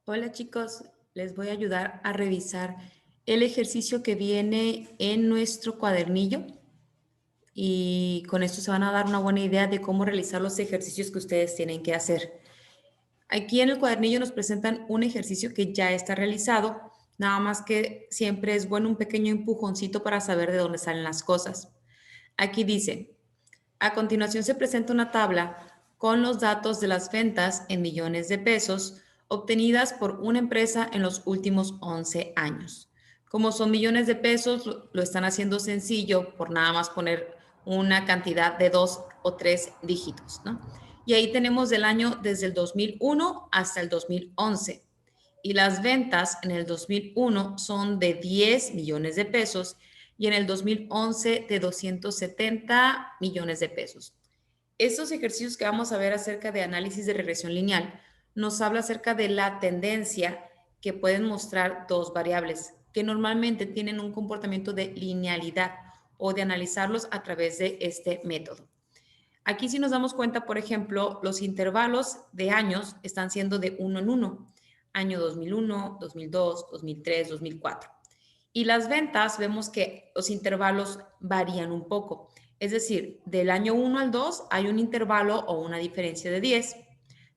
Hola chicos, les voy a ayudar a revisar el ejercicio que viene en nuestro cuadernillo y con esto se van a dar una buena idea de cómo realizar los ejercicios que ustedes tienen que hacer. Aquí en el cuadernillo nos presentan un ejercicio que ya está realizado, nada más que siempre es bueno un pequeño empujoncito para saber de dónde salen las cosas. Aquí dice, a continuación se presenta una tabla con los datos de las ventas en millones de pesos obtenidas por una empresa en los últimos 11 años. Como son millones de pesos, lo están haciendo sencillo por nada más poner una cantidad de 2 o 3 dígitos, ¿no? Y ahí tenemos del año desde el 2001 hasta el 2011. Y las ventas en el 2001 son de 10 millones de pesos y en el 2011 de 270 millones de pesos. Estos ejercicios que vamos a ver acerca de análisis de regresión lineal nos habla acerca de la tendencia que pueden mostrar dos variables que normalmente tienen un comportamiento de linealidad o de analizarlos a través de este método. Aquí si nos damos cuenta, por ejemplo, los intervalos de años están siendo de uno en uno, año 2001, 2002, 2003, 2004. Y las ventas vemos que los intervalos varían un poco. Es decir, del año 1 al 2 hay un intervalo o una diferencia de 10,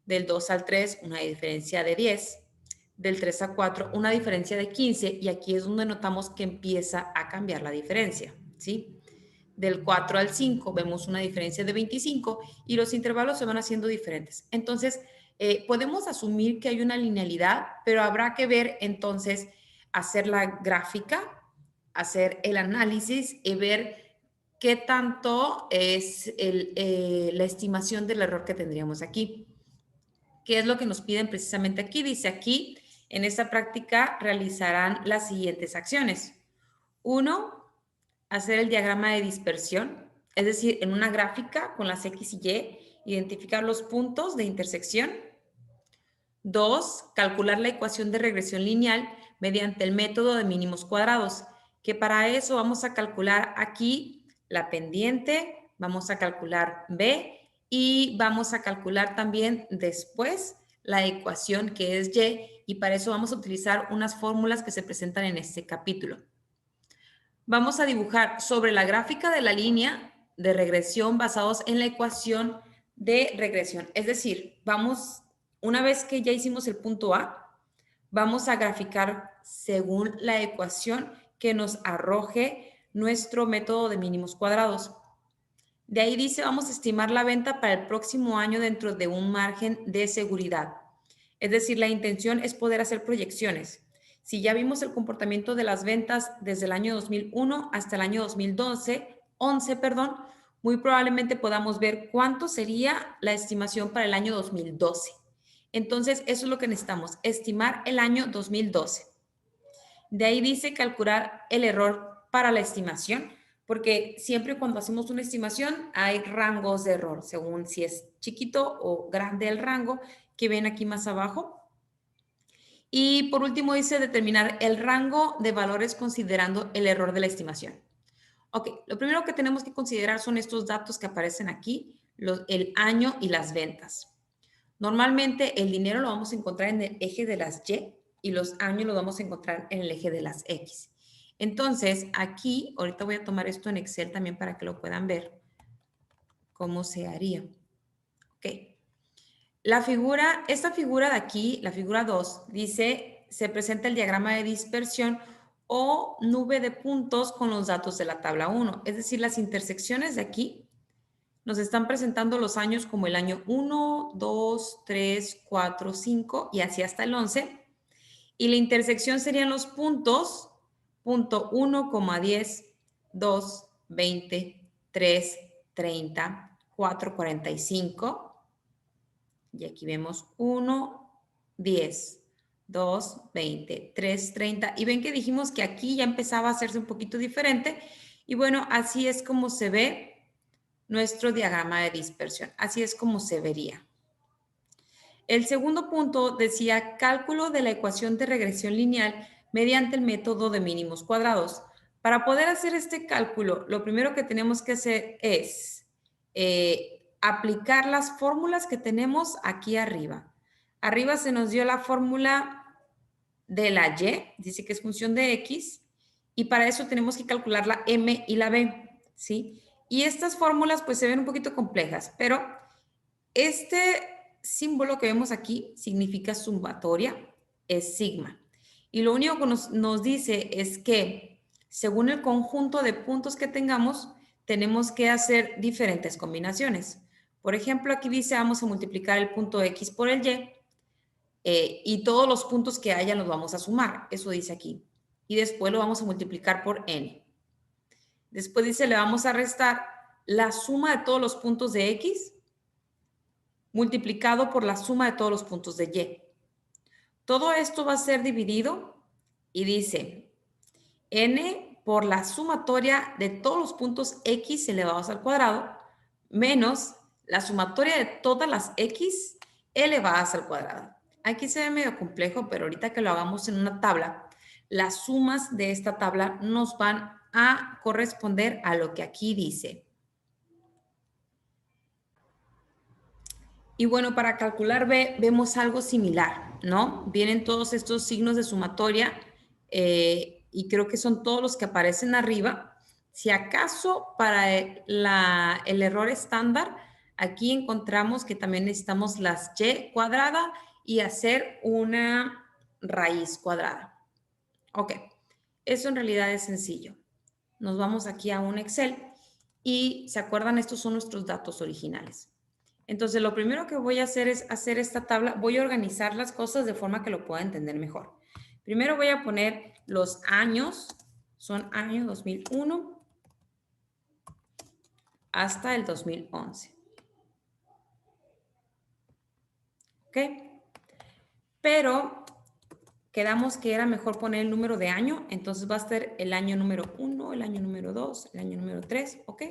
del 2 al 3 una diferencia de 10, del 3 a 4 una diferencia de 15 y aquí es donde notamos que empieza a cambiar la diferencia, ¿sí? Del 4 al 5 vemos una diferencia de 25 y los intervalos se van haciendo diferentes. Entonces, podemos asumir que hay una linealidad, pero habrá que ver entonces, hacer la gráfica, hacer el análisis y ver qué tanto es la estimación del error que tendríamos aquí. ¿Qué es lo que nos piden precisamente aquí? Dice aquí, en esta práctica realizarán las siguientes acciones. Uno, hacer el diagrama de dispersión, es decir, en una gráfica con las X y Y, identificar los puntos de intersección. Dos, calcular la ecuación de regresión lineal mediante el método de mínimos cuadrados, que para eso vamos a calcular aquí la pendiente, vamos a calcular B y vamos a calcular también después la ecuación que es Y para eso vamos a utilizar unas fórmulas que se presentan en este capítulo. Vamos a dibujar sobre la gráfica de la línea de regresión basados en la ecuación de regresión. Es decir, una vez que ya hicimos el punto A, vamos a graficar según la ecuación que nos arroje nuestro método de mínimos cuadrados. De ahí dice, vamos a estimar la venta para el próximo año dentro de un margen de seguridad. Es decir, la intención es poder hacer proyecciones. Si ya vimos el comportamiento de las ventas desde el año 2001 hasta el año 2012, 11, perdón, muy probablemente podamos ver cuánto sería la estimación para el año 2012. Entonces, eso es lo que necesitamos, estimar el año 2012. De ahí dice calcular el error para la estimación, porque siempre cuando hacemos una estimación hay rangos de error, según si es chiquito o grande el rango que ven aquí más abajo. Y por último dice determinar el rango de valores considerando el error de la estimación. Ok, lo primero que tenemos que considerar son estos datos que aparecen aquí, el año y las ventas. Normalmente el dinero lo vamos a encontrar en el eje de las y los años los vamos a encontrar en el eje de las X. Entonces, aquí, ahorita voy a tomar esto en Excel también para que lo puedan ver cómo se haría. Ok. Esta figura de aquí, la figura 2, dice, se presenta el diagrama de dispersión o nube de puntos con los datos de la tabla 1. Es decir, las intersecciones de aquí nos están presentando los años como el año 1, 2, 3, 4, 5 y así hasta el 11. Y la intersección serían los puntos, punto 1, 10, 2, 20, 3, 30, 4, 45. Y aquí vemos 1, 10, 2, 20, 3, 30. Y ven que dijimos que aquí ya empezaba a hacerse un poquito diferente. Y bueno, así es como se ve nuestro diagrama de dispersión. Así es como se vería. El segundo punto decía cálculo de la ecuación de regresión lineal mediante el método de mínimos cuadrados. Para poder hacer este cálculo, lo primero que tenemos que hacer es aplicar las fórmulas que tenemos aquí arriba. Arriba se nos dio la fórmula de la y, dice que es función de x, y para eso tenemos que calcular la m y la b, ¿sí? Y estas fórmulas pues se ven un poquito complejas, pero este símbolo que vemos aquí significa sumatoria, es sigma. Y lo único que nos dice es que según el conjunto de puntos que tengamos, tenemos que hacer diferentes combinaciones. Por ejemplo, aquí dice vamos a multiplicar el punto x por el y todos los puntos que haya los vamos a sumar. Eso dice aquí. Y después lo vamos a multiplicar por n. Después dice le vamos a restar la suma de todos los puntos de x multiplicado por la suma de todos los puntos de y. Todo esto va a ser dividido y dice n por la sumatoria de todos los puntos x elevados al cuadrado menos la sumatoria de todas las x elevadas al cuadrado. Aquí se ve medio complejo, pero ahorita que lo hagamos en una tabla, las sumas de esta tabla nos van a corresponder a lo que aquí dice. Y bueno, para calcular B vemos algo similar, ¿no? Vienen todos estos signos de sumatoria y creo que son todos los que aparecen arriba. Si acaso para el error estándar, aquí encontramos que también necesitamos las y cuadrada y hacer una raíz cuadrada. Ok, eso en realidad es sencillo. Nos vamos aquí a un Excel y, ¿se acuerdan? Estos son nuestros datos originales. Entonces, lo primero que voy a hacer es hacer esta tabla. Voy a organizar las cosas de forma que lo pueda entender mejor. Primero voy a poner los años. Son año 2001 hasta el 2011. ¿Ok? Pero quedamos que era mejor poner el número de año. Entonces va a ser el año número 1, el año número 2, el año número 3. ¿Ok?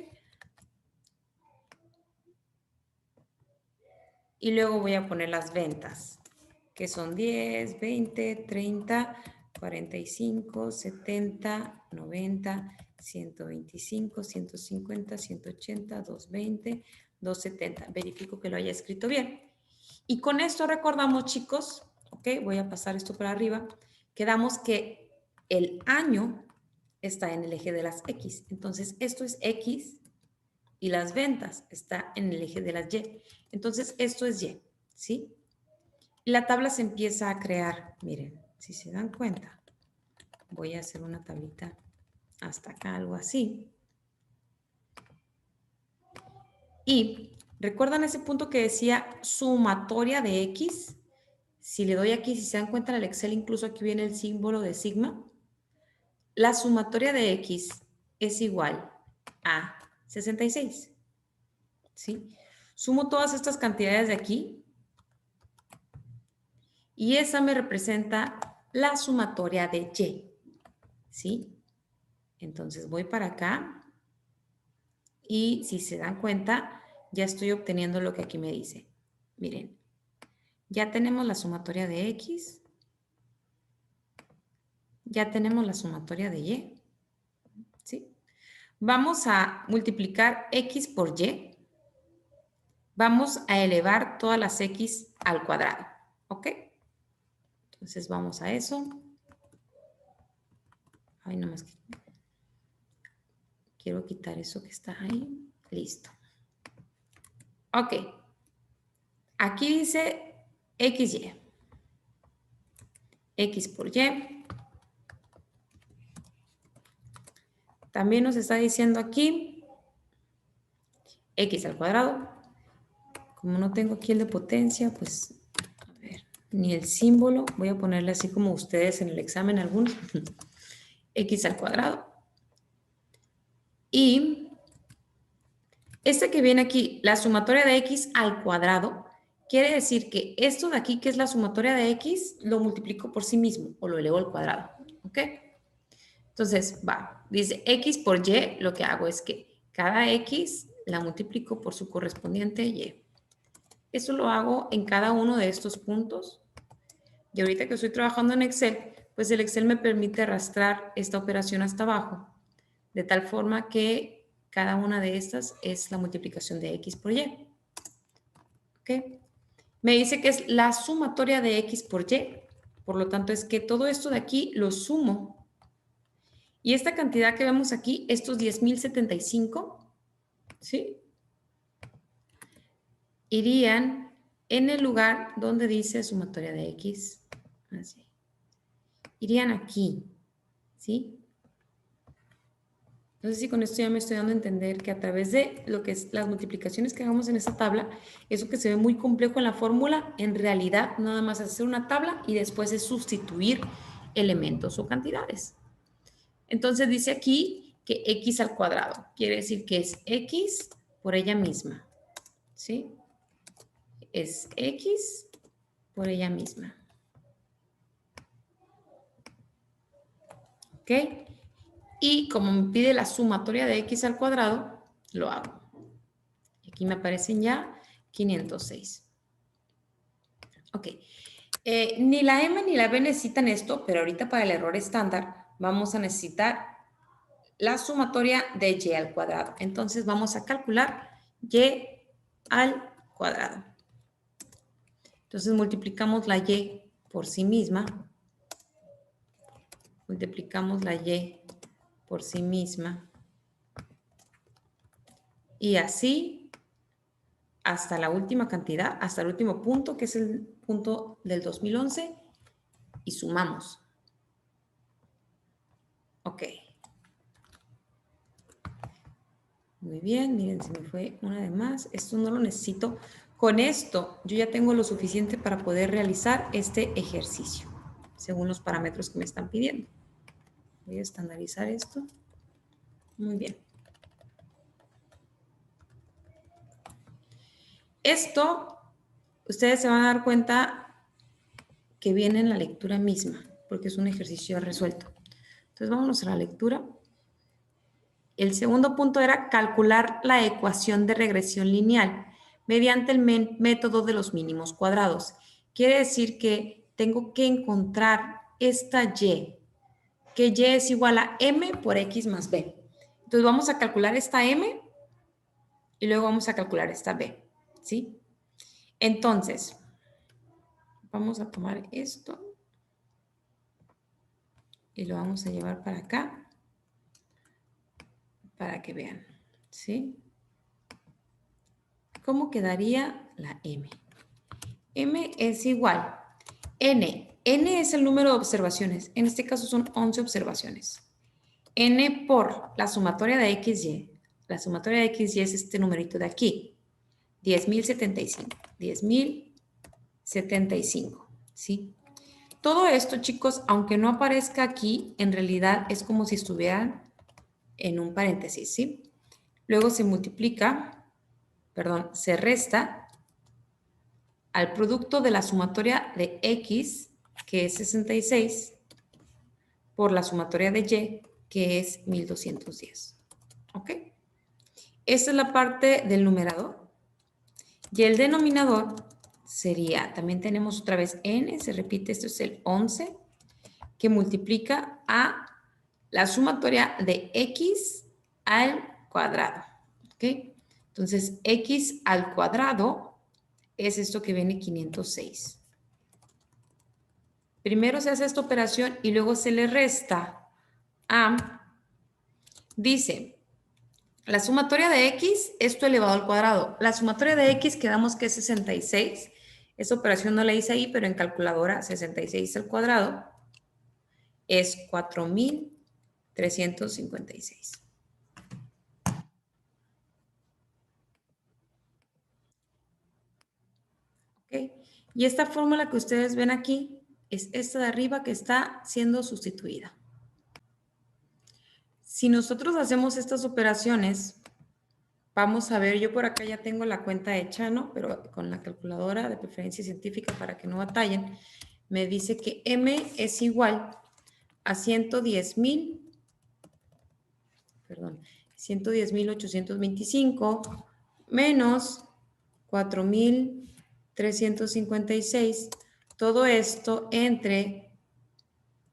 Y luego voy a poner las ventas, que son 10, 20, 30, 45, 70, 90, 125, 150, 180, 220, 270. Verifico que lo haya escrito bien. Y con esto recordamos, chicos, ok, voy a pasar esto para arriba, quedamos que el año está en el eje de las X. Entonces, esto es X y las ventas está en el eje de las Y. Entonces, esto es Y, ¿sí? Y la tabla se empieza a crear. Miren, si se dan cuenta, voy a hacer una tablita hasta acá, algo así. Y, ¿recuerdan ese punto que decía sumatoria de X? Si le doy aquí, si se dan cuenta en el Excel, incluso aquí viene el símbolo de sigma. La sumatoria de X es igual a 66. ¿Sí? Sumo todas estas cantidades de aquí y esa me representa la sumatoria de Y. ¿Sí? Entonces voy para acá y si se dan cuenta, ya estoy obteniendo lo que aquí me dice. Miren, ya tenemos la sumatoria de X, ya tenemos la sumatoria de Y. ¿Sí? Vamos a multiplicar X por Y. Vamos a elevar todas las X al cuadrado. ¿Ok? Entonces vamos a eso. Ay, nomás que quiero quitar eso que está ahí. Listo. Ok. Aquí dice XY. X por Y. También nos está diciendo aquí X al cuadrado. Como no tengo aquí el de potencia, pues, a ver, ni el símbolo. Voy a ponerle así como ustedes en el examen algunos. X al cuadrado. Y este que viene aquí, la sumatoria de X al cuadrado, quiere decir que esto de aquí, que es la sumatoria de X, lo multiplico por sí mismo o lo elevo al cuadrado. ¿Ok? Entonces, va, dice X por Y, lo que hago es que cada X la multiplico por su correspondiente Y. Eso lo hago en cada uno de estos puntos. Y ahorita que estoy trabajando en Excel, pues el Excel me permite arrastrar esta operación hasta abajo, de tal forma que cada una de estas es la multiplicación de X por Y. ¿Ok? Me dice que es la sumatoria de X por Y. Por lo tanto, es que todo esto de aquí lo sumo. Y esta cantidad que vemos aquí, estos 10.075, ¿sí? Irían en el lugar donde dice sumatoria de X. Así. Irían aquí, ¿sí? No sé si con esto ya me estoy dando a entender que a través de lo que es las multiplicaciones que hagamos en esta tabla, eso que se ve muy complejo en la fórmula, en realidad nada más es hacer una tabla y después es sustituir elementos o cantidades. Entonces dice aquí que X al cuadrado, quiere decir que es X por ella misma, ¿sí? Es X por ella misma. ¿Ok? Y como me pide la sumatoria de X al cuadrado, lo hago. Aquí me aparecen ya 506. Ok. Ni la M ni la B necesitan esto, pero ahorita para el error estándar vamos a necesitar la sumatoria de Y al cuadrado. Entonces vamos a calcular Y al cuadrado. Entonces multiplicamos la Y por sí misma. Multiplicamos la Y por sí misma. Y así hasta la última cantidad, hasta el último punto, que es el punto del 2011, y sumamos. Ok. Muy bien, miren, se me fue una de más. Esto no lo necesito. Con esto yo ya tengo lo suficiente para poder realizar este ejercicio, según los parámetros que me están pidiendo. Voy a estandarizar esto. Muy bien. Esto, ustedes se van a dar cuenta que viene en la lectura misma, porque es un ejercicio resuelto. Entonces, vámonos a la lectura. El segundo punto era calcular la ecuación de regresión lineal mediante el método de los mínimos cuadrados. Quiere decir que tengo que encontrar esta Y, que Y es igual a M por X más B. Entonces, vamos a calcular esta M y luego vamos a calcular esta B, ¿sí? Entonces, vamos a tomar esto y lo vamos a llevar para acá para que vean, ¿sí? ¿Cómo quedaría la M? M es igual. N es el número de observaciones. En este caso son 11 observaciones. N por la sumatoria de XY. La sumatoria de XY es este numerito de aquí. 10.075. 10.075. ¿Sí? Todo esto, chicos, aunque no aparezca aquí, en realidad es como si estuvieran en un paréntesis, ¿sí? Luego se multiplica, perdón, se resta al producto de la sumatoria de X, que es 66, por la sumatoria de Y, que es 1210. ¿Ok? Esa es la parte del numerador. Y el denominador sería, también tenemos otra vez N, se repite, esto es el 11, que multiplica a la sumatoria de X al cuadrado. ¿Ok? Entonces, X al cuadrado es esto que viene 506. Primero se hace esta operación y luego se le resta a, dice, la sumatoria de X, esto elevado al cuadrado. La sumatoria de X quedamos que es 66. Esa operación no la hice ahí, pero en calculadora 66 al cuadrado es 4.356. ¿Ok? Y esta fórmula que ustedes ven aquí es esta de arriba que está siendo sustituida. Si nosotros hacemos estas operaciones, vamos a ver, yo por acá ya tengo la cuenta hecha, ¿no? Pero con la calculadora de preferencia científica para que no batallen, me dice que M es igual a 110.825 menos 4.356, todo esto entre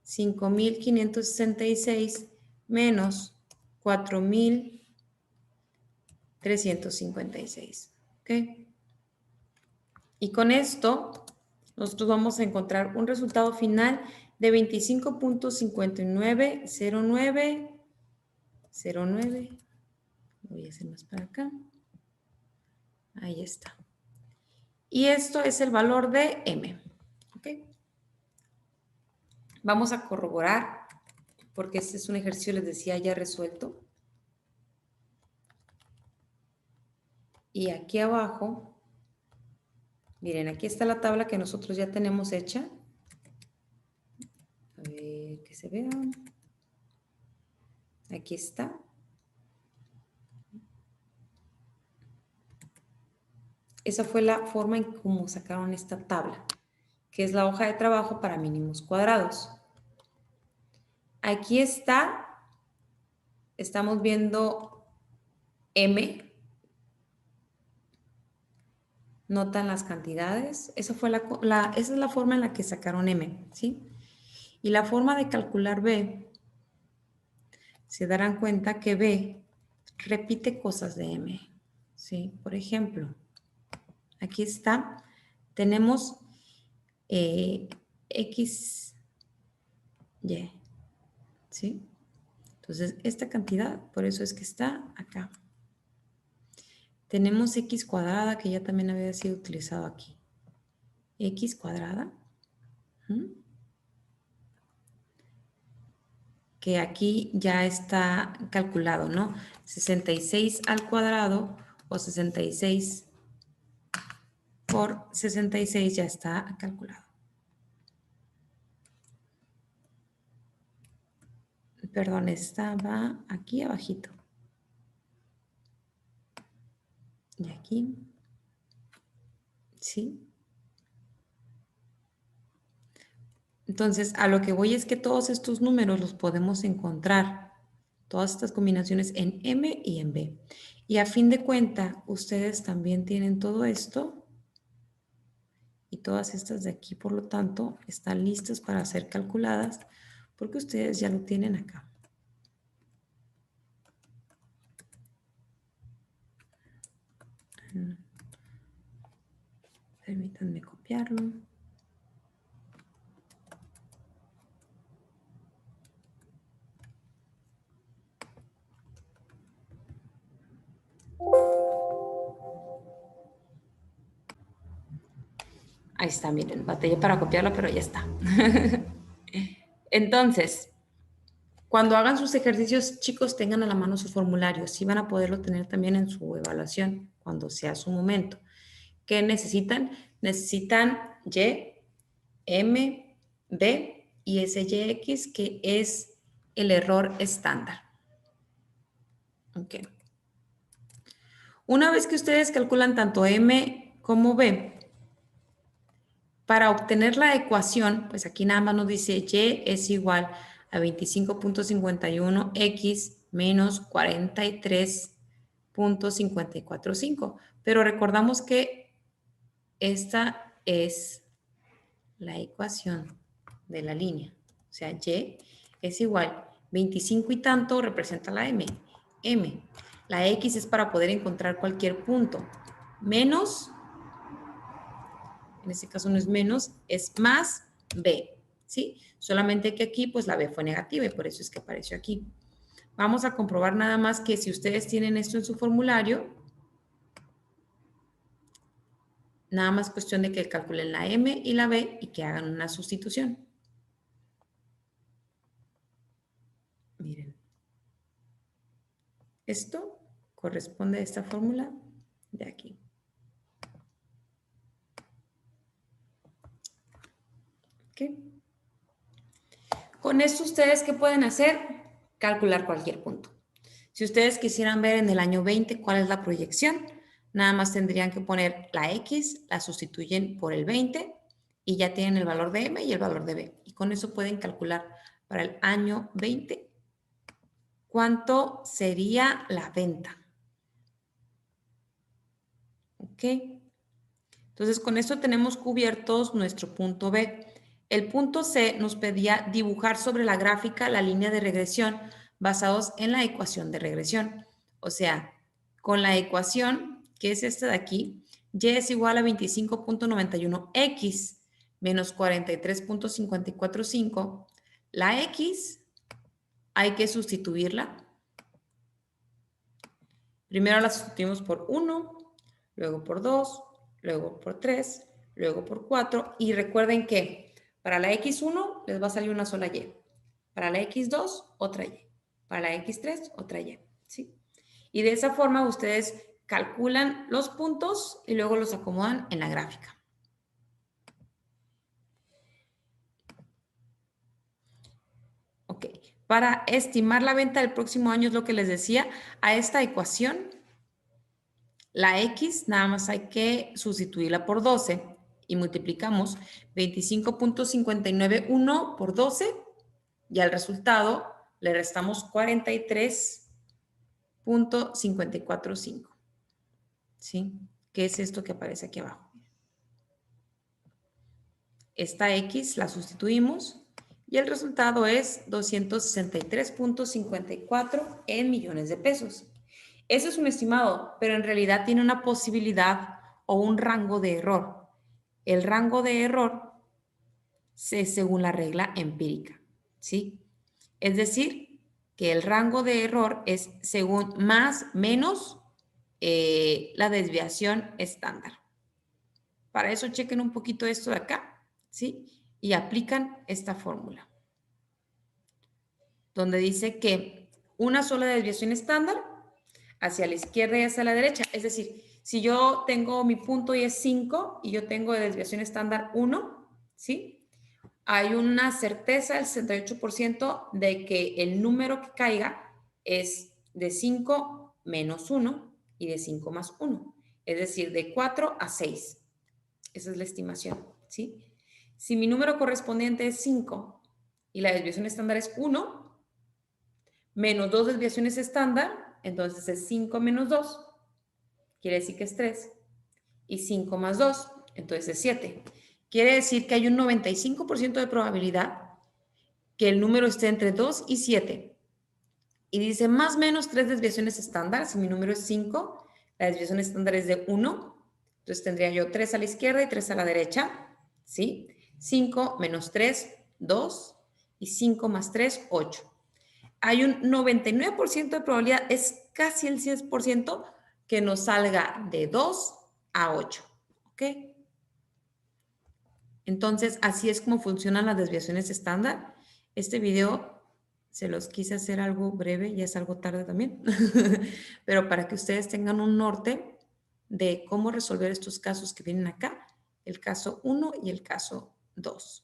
5.566 menos 4.356. ¿Ok? Y con esto, nosotros vamos a encontrar un resultado final de 25.590909. Voy a hacer más para acá. Ahí está. Y esto es el valor de M. ¿Ok? Vamos a corroborar, porque este es un ejercicio, les decía, ya resuelto. Y aquí abajo, miren, aquí está la tabla que nosotros ya tenemos hecha. A ver, que se vea. Aquí está. Esa fue la forma en cómo sacaron esta tabla, que es la hoja de trabajo para mínimos cuadrados. Aquí está, estamos viendo M. Notan las cantidades. Esa es la forma en la que sacaron M, ¿sí? Y la forma de calcular B, se darán cuenta que B repite cosas de M, ¿sí? Por ejemplo, aquí está, tenemos X, Y, ¿sí? Entonces, esta cantidad, por eso es que está acá. Tenemos X cuadrada, que ya también había sido utilizado aquí. X cuadrada. Que aquí ya está calculado, ¿no? 66 al cuadrado o 66 por 66 ya está calculado. Perdón, estaba aquí abajito. Y aquí. ¿Sí? Entonces, a lo que voy es que todos estos números los podemos encontrar, todas estas combinaciones en M y en B. Y a fin de cuenta, ustedes también tienen todo esto y todas estas de aquí, por lo tanto, están listas para ser calculadas porque ustedes ya lo tienen acá. Permítanme copiarlo. Ahí está, miren, batallé para copiarlo, pero ya está. Entonces, cuando hagan sus ejercicios, chicos, tengan a la mano su formulario. Sí van a poderlo tener también en su evaluación cuando sea su momento. ¿Qué necesitan? Necesitan Y, M, B y ese YX, que es el error estándar. Ok. Una vez que ustedes calculan tanto M como B, para obtener la ecuación, pues aquí nada más nos dice Y es igual a 25.51x menos 43.545. Pero recordamos que esta es la ecuación de la línea. O sea, Y es igual 25 y tanto representa la M. M. La X es para poder encontrar cualquier punto. Menos, en este caso no es menos, es más B. ¿Sí? Solamente que aquí pues la B fue negativa y por eso es que apareció aquí. Vamos a comprobar nada más que si ustedes tienen esto en su formulario, nada más cuestión de que calculen la M y la B y que hagan una sustitución. Miren. Esto corresponde a esta fórmula de aquí. ¿Ok? Con esto, ¿ustedes qué pueden hacer? Calcular cualquier punto. Si ustedes quisieran ver en el año 20 cuál es la proyección, nada más tendrían que poner la X, la sustituyen por el 20 y ya tienen el valor de M y el valor de B. Y con eso pueden calcular para el año 20 cuánto sería la venta. ¿Ok? Entonces, con esto tenemos cubiertos nuestro punto B. El punto C nos pedía dibujar sobre la gráfica la línea de regresión basados en la ecuación de regresión. O sea, con la ecuación, que es esta de aquí, Y es igual a 25.91x menos 43.545. La x hay que sustituirla. Primero la sustituimos por 1, luego por 2, luego por 3, luego por 4. Y recuerden que para la x1 les va a salir una sola y. Para la x2, otra y. Para la x3, otra y. ¿Sí? Y de esa forma ustedes calculan los puntos y luego los acomodan en la gráfica. Ok. Para estimar la venta del próximo año es lo que les decía. A esta ecuación, la X nada más hay que sustituirla por 12 y multiplicamos 25.591 por 12 y al resultado le restamos 43.545. ¿Sí? ¿Qué es esto que aparece aquí abajo? Esta X la sustituimos y el resultado es 263.54 en millones de pesos. Eso es un estimado, pero en realidad tiene una posibilidad o un rango de error. El rango de error es según la regla empírica, ¿sí? Es decir, que el rango de error es según más menos la desviación estándar. Para eso chequen un poquito esto de acá, ¿sí? Y aplican esta fórmula, donde dice que una sola desviación estándar hacia la izquierda y hacia la derecha. Es decir, si yo tengo mi punto y es 5 y yo tengo de desviación estándar 1, ¿sí? Hay una certeza del 68% de que el número que caiga es de 5 menos 1 y de 5 más 1. Es decir, de 4 a 6. Esa es la estimación, ¿sí? Si mi número correspondiente es 5 y la desviación estándar es 1, menos 2 desviaciones estándar, entonces es 5 menos 2, quiere decir que es 3, y 5 más 2, entonces es 7. Quiere decir que hay un 95% de probabilidad que el número esté entre 2 y 7. Y dice más o menos 3 desviaciones estándar. Si mi número es 5, la desviación estándar es de 1, entonces tendría yo 3 a la izquierda y 3 a la derecha, ¿sí? 5 menos 3, 2, y 5 más 3, 8. Hay un 99% de probabilidad, es casi el 100%, que nos salga de 2 a 8, ¿ok? Entonces, así es como funcionan las desviaciones estándar. Este video se los quise hacer algo breve, ya es algo tarde también, pero para que ustedes tengan un norte de cómo resolver estos casos que vienen acá, el caso 1 y el caso 2.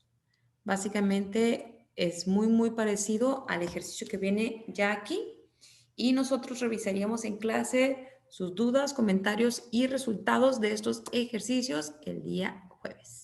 Básicamente es muy, muy parecido al ejercicio que viene ya aquí y nosotros revisaríamos en clase sus dudas, comentarios y resultados de estos ejercicios el día jueves.